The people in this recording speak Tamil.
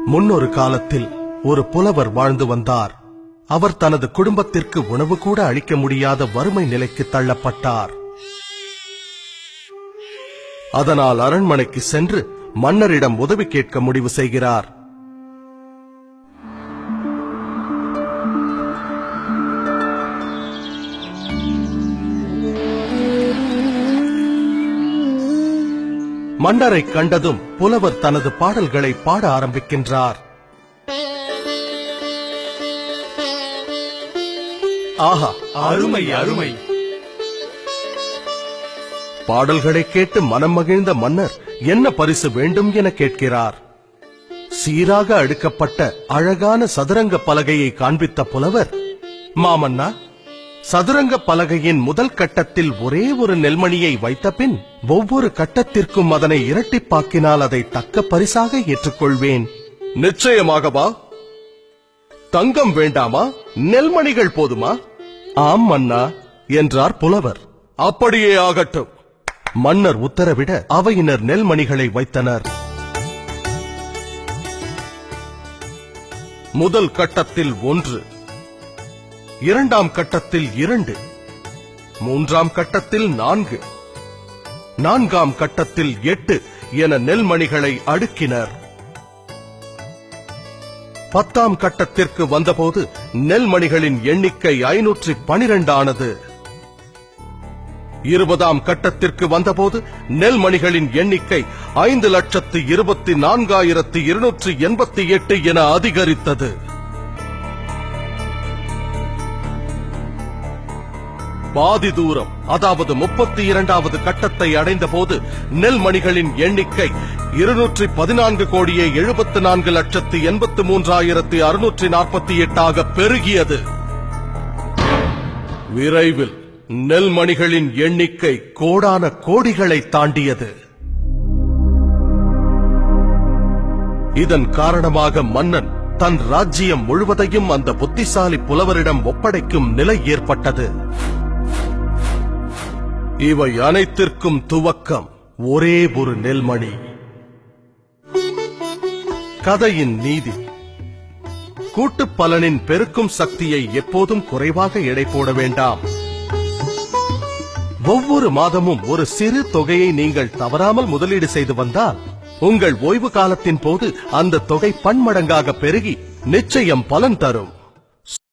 முன்னொரு காலத்தில் ஒரு புலவர் வாழ்ந்து வந்தார். அவர் தனது குடும்பத்திற்கு உணவு கூட அளிக்க முடியாத வறுமை நிலைக்கு தள்ளப்பட்டார். அதனால் அரண்மனைக்கு சென்று மன்னரிடம் உதவி கேட்க முடிவு செய்கிறார். மன்னரை கண்டதும் புலவர் தனது பாடல்களை பாட ஆரம்பிக்கின்றார். ஆஹா, அருமை அருமை! பாடல்களை கேட்டு மனம் மகிழ்ந்த மன்னர் என்ன பரிசு வேண்டும் என கேட்கிறார். சீராக அடுக்கப்பட்ட அழகான சதுரங்க பலகையை காண்பித்த புலவர், மாமன்னா, சதுரங்க பலகையின் முதல் கட்டத்தில் ஒரே ஒரு நெல்மணியை வைத்த பின் ஒவ்வொரு கட்டத்திற்கும் அதனை இரட்டிப்பாக்கினால் அதை தக்க பரிசாக ஏற்றுக்கொள்வேன். நிச்சயமாகவா? தங்கம் வேண்டாமா? நெல்மணிகள் போதுமா? ஆம் மன்னா என்றார் புலவர். அப்படியே ஆகட்டும். மன்னர் உத்தரவிட அவையினர் நெல்மணிகளை வைத்தனர். முதல் கட்டத்தில் 1, இரண்டாம் கட்டத்தில் 2, மூன்றாம் கட்டத்தில் 4, நான்காம் கட்டத்தில் 8 என நெல்மணிகளை அடுக்கினர். 10ஆம் கட்டத்திற்கு வந்தபோது நெல்மணிகளின் எண்ணிக்கை 512 ஆனது. 20ஆம் கட்டத்திற்கு வந்தபோது நெல்மணிகளின் எண்ணிக்கை 5,24,288 என அதிகரித்தது. பாதி தூரம், அதாவது 32வது கட்டத்தை அடைந்த போது நெல்மணிகளின் எண்ணிக்கை 214,74,83,648 பெருகியது. விரைவில் நெல்மணிகளின் எண்ணிக்கை கோடான கோடிகளை தாண்டியது. இதன் காரணமாக மன்னன் தன் ராஜ்யம் முழுவதையும் அந்த புத்திசாலி புலவரிடம் ஒப்படைக்கும் நிலை ஏற்பட்டது. இவை அனைத்திற்கும் துவக்கம் ஒரே ஒரு நெல்மணி. கதையின் நீதி: கூட்டுப் பலனின் பெருக்கும் சக்தியை எப்போதும் குறைவாக எடை போட வேண்டாம். ஒவ்வொரு மாதமும் ஒரு சிறு தொகையை நீங்கள் தவறாமல் முதலீடு செய்து வந்தால் உங்கள் ஓய்வு காலத்தின் போது அந்த தொகை பன்மடங்காக பெருகி நிச்சயம் பலன் தரும்.